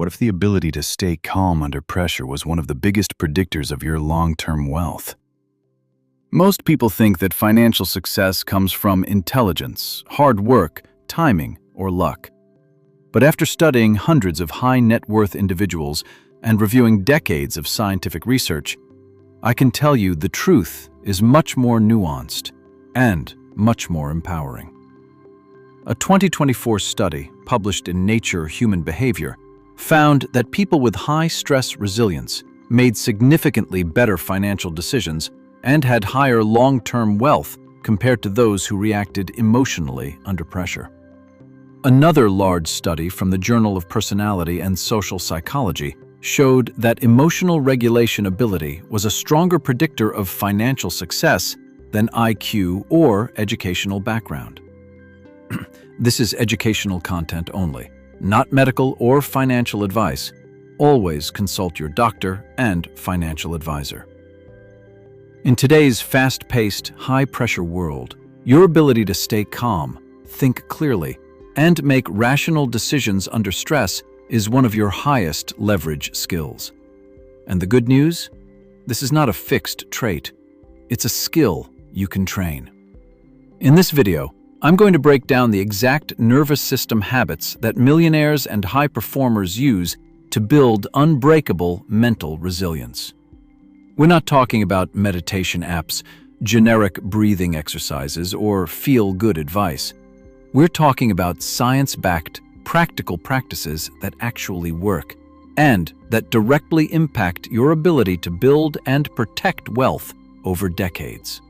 What if the ability to stay calm under pressure was one of the biggest predictors of your long-term wealth? Most people think that financial success comes from intelligence, hard work, timing, or luck. But after studying hundreds of high-net-worth individuals and reviewing decades of scientific research, I can tell you the truth is much more nuanced and much more empowering. A 2024 study published in Nature Human Behavior found that people with high stress resilience made significantly better financial decisions and had higher long-term wealth compared to those who reacted emotionally under pressure. Another large study from the Journal of Personality and Social Psychology showed that emotional regulation ability was a stronger predictor of financial success than IQ or educational background. This is educational content only, not medical or financial advice. Always consult your doctor and financial advisor. In today's fast-paced, high-pressure world, your ability to stay calm, think clearly, and make rational decisions under stress is one of your highest leverage skills. And the good news? This is not a fixed trait. It's a skill you can train. In this video, I'm going to break down the exact nervous system habits that millionaires and high performers use to build unbreakable mental resilience. We're not talking about meditation apps, generic breathing exercises, or feel-good advice. We're talking about science-backed, practical practices that actually work and that directly impact your ability to build and protect wealth over decades.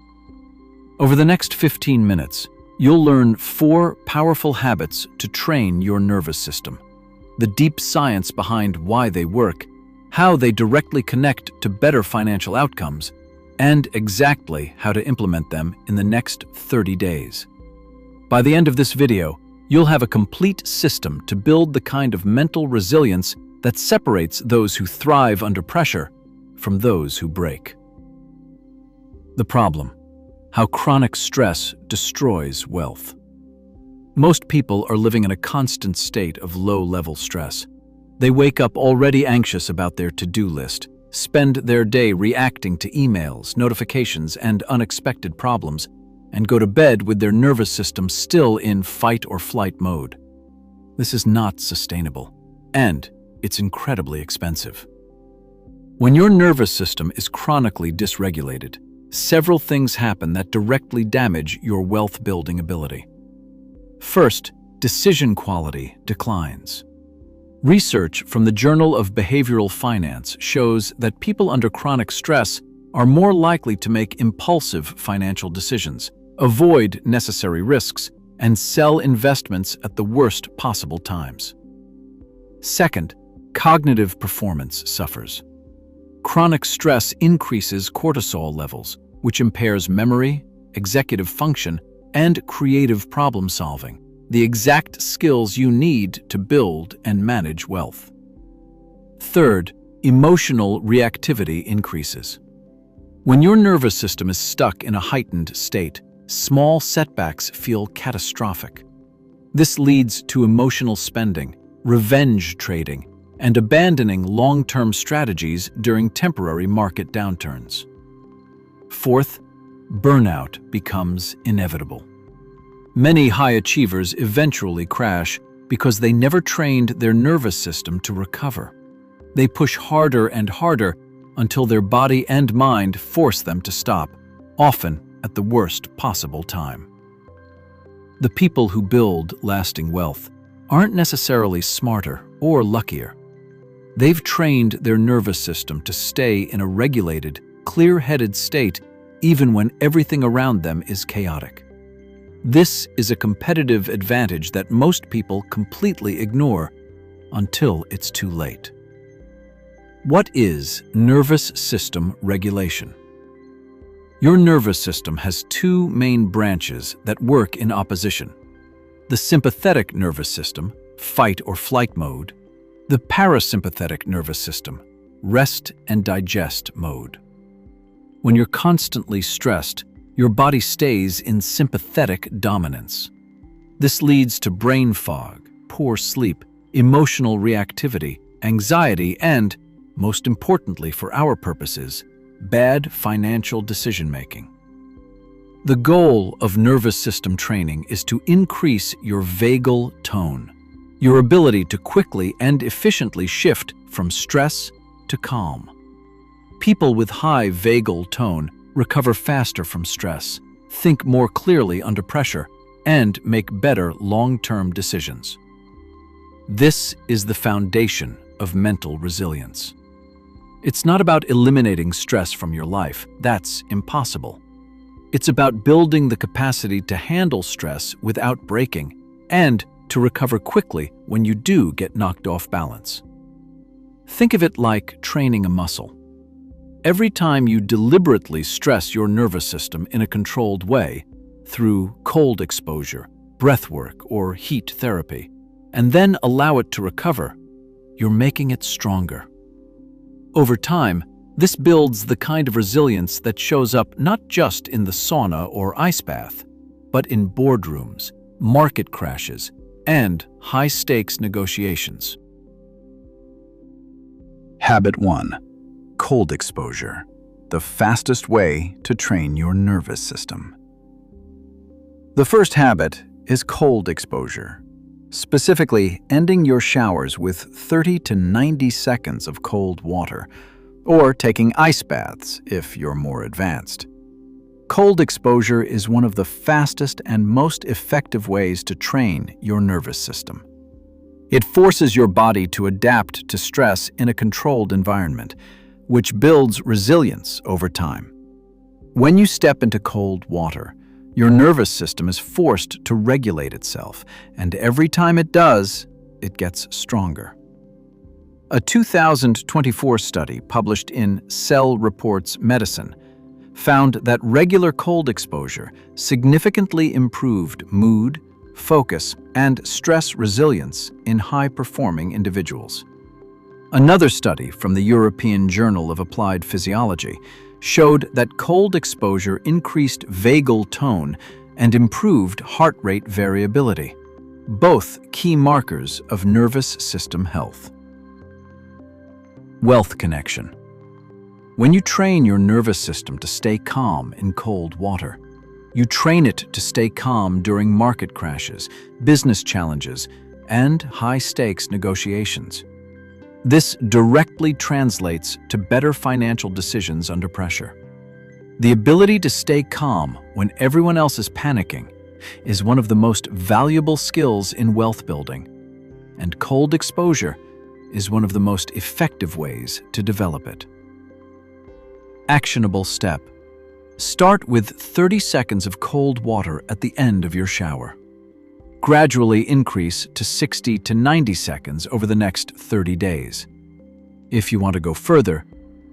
Over the next 15 minutes, you'll learn 4 powerful habits to train your nervous system, the deep science behind why they work, how they directly connect to better financial outcomes, and exactly how to implement them in the next 30 days. By the end of this video, you'll have a complete system to build the kind of mental resilience that separates those who thrive under pressure from those who break. The problem: how chronic stress destroys wealth. Most people are living in a constant state of low-level stress. They wake up already anxious about their to-do list, spend their day reacting to emails, notifications, and unexpected problems, and go to bed with their nervous system still in fight-or-flight mode. This is not sustainable, and it's incredibly expensive. When your nervous system is chronically dysregulated, several things happen that directly damage your wealth-building ability. First, decision quality declines. Research from the Journal of Behavioral Finance shows that people under chronic stress are more likely to make impulsive financial decisions, avoid necessary risks, and sell investments at the worst possible times. Second, cognitive performance suffers. Chronic stress increases cortisol levels, which impairs memory, executive function, and creative problem-solving, the exact skills you need to build and manage wealth. Third, emotional reactivity increases. When your nervous system is stuck in a heightened state, small setbacks feel catastrophic. This leads to emotional spending, revenge trading, and abandoning long-term strategies during temporary market downturns. Fourth, burnout becomes inevitable. Many high achievers eventually crash because they never trained their nervous system to recover. They push harder and harder until their body and mind force them to stop, often at the worst possible time. The people who build lasting wealth aren't necessarily smarter or luckier. They've trained their nervous system to stay in a regulated, clear-headed state even when everything around them is chaotic. This is a competitive advantage that most people completely ignore until it's too late. What is nervous system regulation? Your nervous system has 2 main branches that work in opposition: the sympathetic nervous system, fight or flight mode; the parasympathetic nervous system, rest and digest mode. When you're constantly stressed, your body stays in sympathetic dominance. This leads to brain fog, poor sleep, emotional reactivity, anxiety, and, most importantly for our purposes, bad financial decision-making. The goal of nervous system training is to increase your vagal tone, your ability to quickly and efficiently shift from stress to calm. People with high vagal tone recover faster from stress, think more clearly under pressure, and make better long-term decisions. This is the foundation of mental resilience. It's not about eliminating stress from your life. That's impossible. It's about building the capacity to handle stress without breaking and to recover quickly when you do get knocked off balance. Think of it like training a muscle. Every time you deliberately stress your nervous system in a controlled way, through cold exposure, breathwork, or heat therapy, and then allow it to recover, you're making it stronger. Over time, this builds the kind of resilience that shows up not just in the sauna or ice bath, but in boardrooms, market crashes, and high-stakes negotiations. Habit 1. Cold exposure, the fastest way to train your nervous system. The first habit is cold exposure, specifically ending your showers with 30 to 90 seconds of cold water, or taking ice baths if you're more advanced. Cold exposure is one of the fastest and most effective ways to train your nervous system. It forces your body to adapt to stress in a controlled environment, which builds resilience over time. When you step into cold water, your nervous system is forced to regulate itself, and every time it does, it gets stronger. A 2024 study published in Cell Reports Medicine found that regular cold exposure significantly improved mood, focus, and stress resilience in high-performing individuals. Another study from the European Journal of Applied Physiology showed that cold exposure increased vagal tone and improved heart rate variability, both key markers of nervous system health. Wealth connection. When you train your nervous system to stay calm in cold water, you train it to stay calm during market crashes, business challenges, and high-stakes negotiations. This directly translates to better financial decisions under pressure. The ability to stay calm when everyone else is panicking is one of the most valuable skills in wealth building, and cold exposure is one of the most effective ways to develop it. Actionable step. Start with 30 seconds of cold water at the end of your shower. Gradually increase to 60 to 90 seconds over the next 30 days. If you want to go further,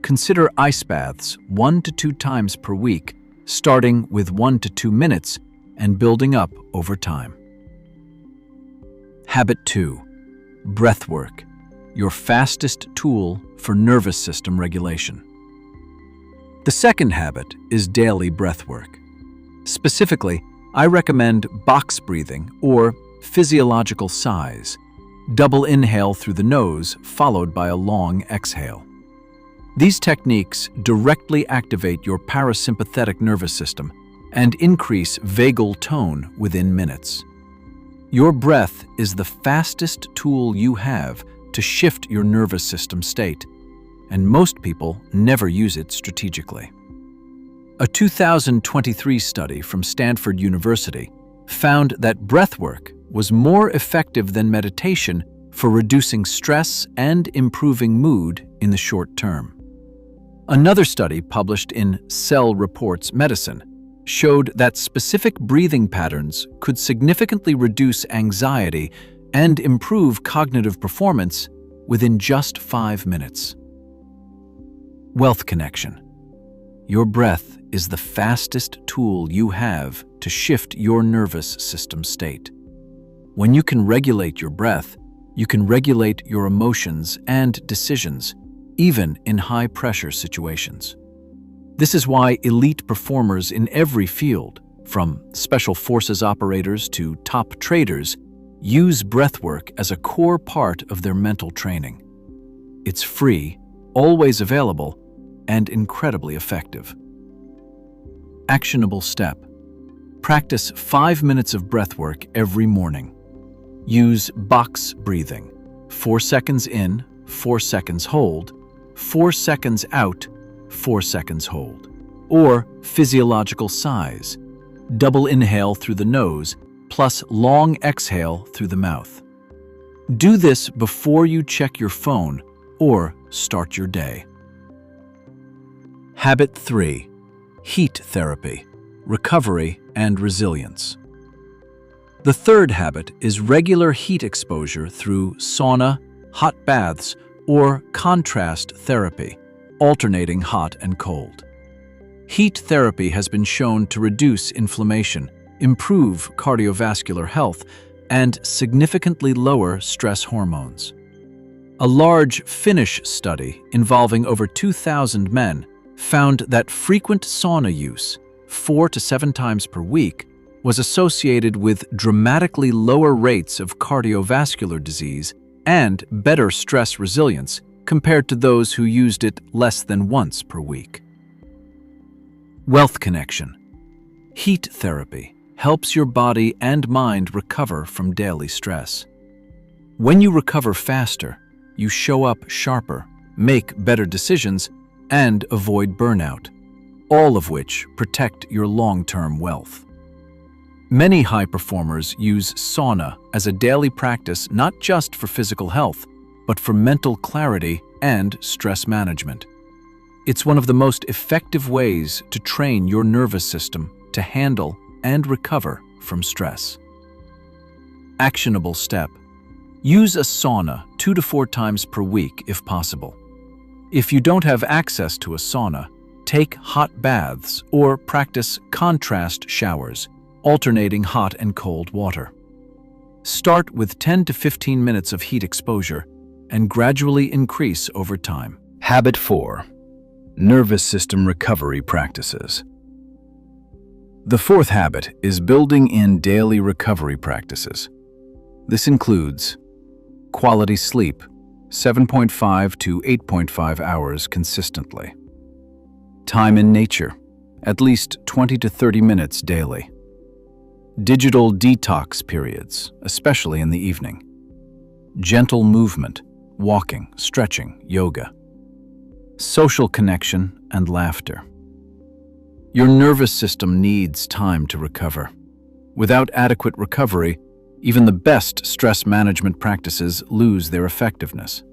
consider ice baths 1 to 2 times per week, starting with 1 to 2 minutes and building up over time. Habit 2. Breathwork, your fastest tool for nervous system regulation. The second habit is daily breathwork. Specifically, I recommend box breathing or physiological sighs. Double inhale through the nose followed by a long exhale. These techniques directly activate your parasympathetic nervous system and increase vagal tone within minutes. Your breath is the fastest tool you have to shift your nervous system state, and most people never use it strategically. A 2023 study from Stanford University found that breathwork was more effective than meditation for reducing stress and improving mood in the short term. Another study published in Cell Reports Medicine showed that specific breathing patterns could significantly reduce anxiety and improve cognitive performance within just 5 minutes. Wealth connection. Your breath is the fastest tool you have to shift your nervous system state. When you can regulate your breath, you can regulate your emotions and decisions, even in high-pressure situations. This is why elite performers in every field, from special forces operators to top traders, use breathwork as a core part of their mental training. It's free, always available, and incredibly effective. Actionable step. Practice 5 minutes of breathwork every morning. Use box breathing. 4 seconds in, 4 seconds hold, 4 seconds out, 4 seconds hold. Or physiological sighs. Double inhale through the nose, plus long exhale through the mouth. Do this before you check your phone or start your day. Habit 3. Heat therapy, recovery, and resilience. The third habit is regular heat exposure through sauna, hot baths, or contrast therapy, alternating hot and cold. Heat therapy has been shown to reduce inflammation, improve cardiovascular health, and significantly lower stress hormones. A large Finnish study involving over 2,000 men found that frequent sauna use, 4 to 7 times per week, was associated with dramatically lower rates of cardiovascular disease and better stress resilience compared to those who used it less than once per week. Wealth connection. Heat therapy helps your body and mind recover from daily stress. When you recover faster, you show up sharper, make better decisions, and avoid burnout, all of which protect your long-term wealth. Many high performers use sauna as a daily practice not just for physical health, but for mental clarity and stress management. It's one of the most effective ways to train your nervous system to handle and recover from stress. Actionable step. Use a sauna 2 to 4 times per week if possible. If you don't have access to a sauna, take hot baths or practice contrast showers, alternating hot and cold water. Start with 10 to 15 minutes of heat exposure and gradually increase over time. Habit 4. Nervous system recovery practices. The fourth habit is building in daily recovery practices. This includes quality sleep, 7.5 to 8.5 hours consistently. Time in nature, at least 20 to 30 minutes daily. Digital detox periods, especially in the evening. Gentle movement, walking, stretching, yoga. Social connection and laughter. Your nervous system needs time to recover. Without adequate recovery, even the best stress management practices lose their effectiveness.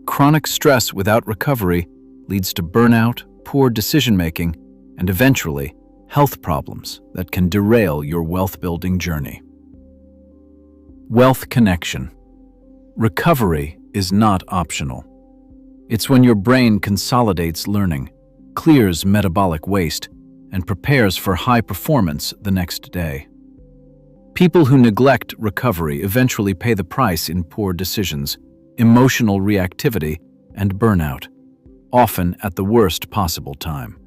Chronic stress without recovery leads to burnout, poor decision-making, and eventually, health problems that can derail your wealth-building journey. Wealth connection. Recovery is not optional. It's when your brain consolidates learning, clears metabolic waste, and prepares for high performance the next day. People who neglect recovery eventually pay the price in poor decisions, emotional reactivity, and burnout, often at the worst possible time.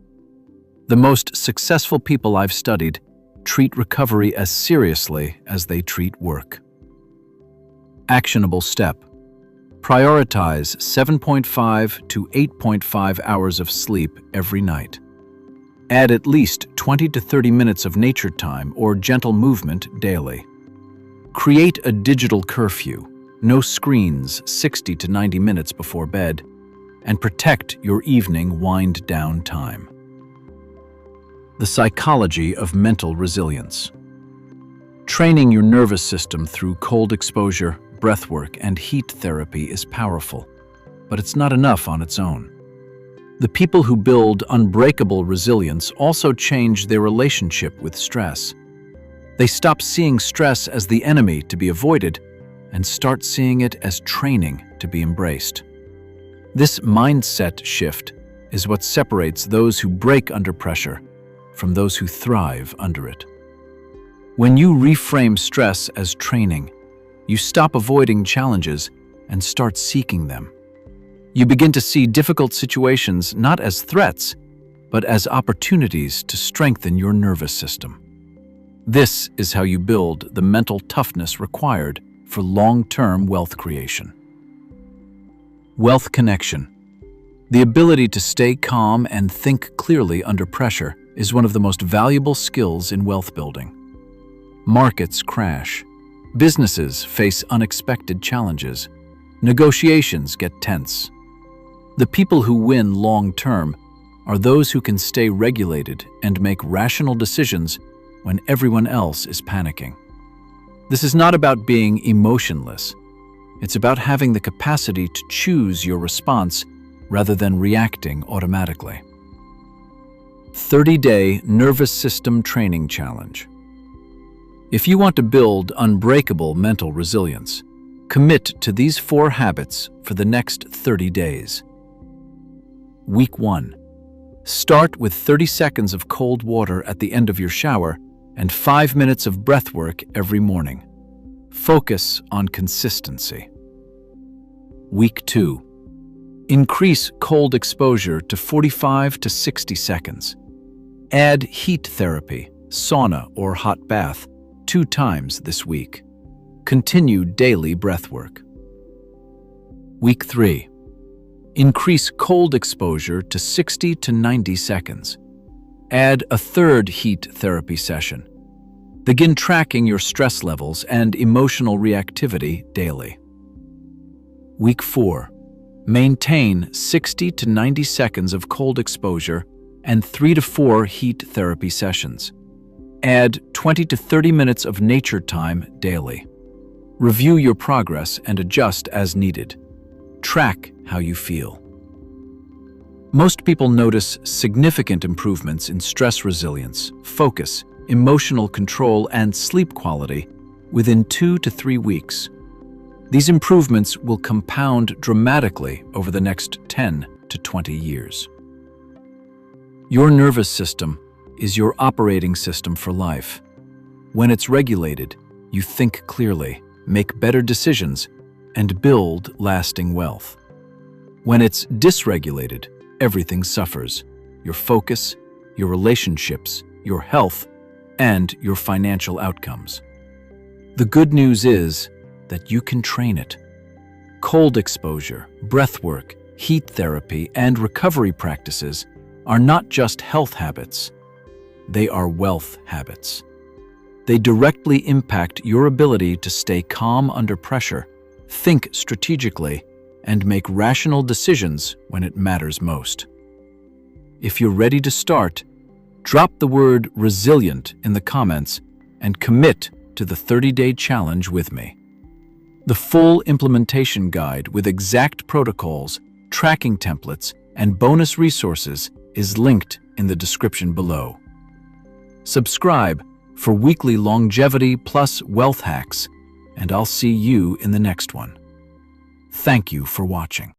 The most successful people I've studied treat recovery as seriously as they treat work. Actionable step. Prioritize 7.5 to 8.5 hours of sleep every night. Add at least 20 to 30 minutes of nature time or gentle movement daily. Create a digital curfew, no screens 60 to 90 minutes before bed, and protect your evening wind-down time. The psychology of mental resilience. Training your nervous system through cold exposure, breathwork, and heat therapy is powerful, but it's not enough on its own. The people who build unbreakable resilience also change their relationship with stress. They stop seeing stress as the enemy to be avoided and start seeing it as training to be embraced. This mindset shift is what separates those who break under pressure from those who thrive under it. When you reframe stress as training, you stop avoiding challenges and start seeking them. You begin to see difficult situations not as threats, but as opportunities to strengthen your nervous system. This is how you build the mental toughness required for long-term wealth creation. Wealth connection. The ability to stay calm and think clearly under pressure is one of the most valuable skills in wealth building. Markets crash. Businesses face unexpected challenges. Negotiations get tense. The people who win long-term are those who can stay regulated and make rational decisions when everyone else is panicking. This is not about being emotionless. It's about having the capacity to choose your response rather than reacting automatically. 30-day Nervous System Training Challenge. If you want to build unbreakable mental resilience, commit to these 4 habits for the next 30 days. Week 1. Start with 30 seconds of cold water at the end of your shower and 5 minutes of breathwork every morning. Focus on consistency. Week 2. Increase cold exposure to 45 to 60 seconds. Add heat therapy, sauna or hot bath 2 times this week. Continue daily breathwork. Week 3. Increase cold exposure to 60 to 90 seconds. Add a 3rd heat therapy session. Begin tracking your stress levels and emotional reactivity daily. Week 4. Maintain 60 to 90 seconds of cold exposure and 3 to 4 heat therapy sessions. Add 20 to 30 minutes of nature time daily. Review your progress and adjust as needed. Track how you feel. Most people notice significant improvements in stress resilience, focus, emotional control, and sleep quality within 2 to 3 weeks. These improvements will compound dramatically over the next 10 to 20 years. Your nervous system is your operating system for life. When it's regulated, you think clearly, make better decisions, and build lasting wealth. When it's dysregulated, everything suffers: your focus, your relationships, your health, and your financial outcomes. The good news is that you can train it. Cold exposure, breathwork, heat therapy, and recovery practices are not just health habits. They are wealth habits. They directly impact your ability to stay calm under pressure, think strategically, and make rational decisions when it matters most. If you're ready to start, drop the word resilient in the comments and commit to the 30-day challenge with me. The full implementation guide with exact protocols, tracking templates, and bonus resources is linked in the description below. Subscribe for weekly longevity plus wealth hacks, and I'll see you in the next one. Thank you for watching.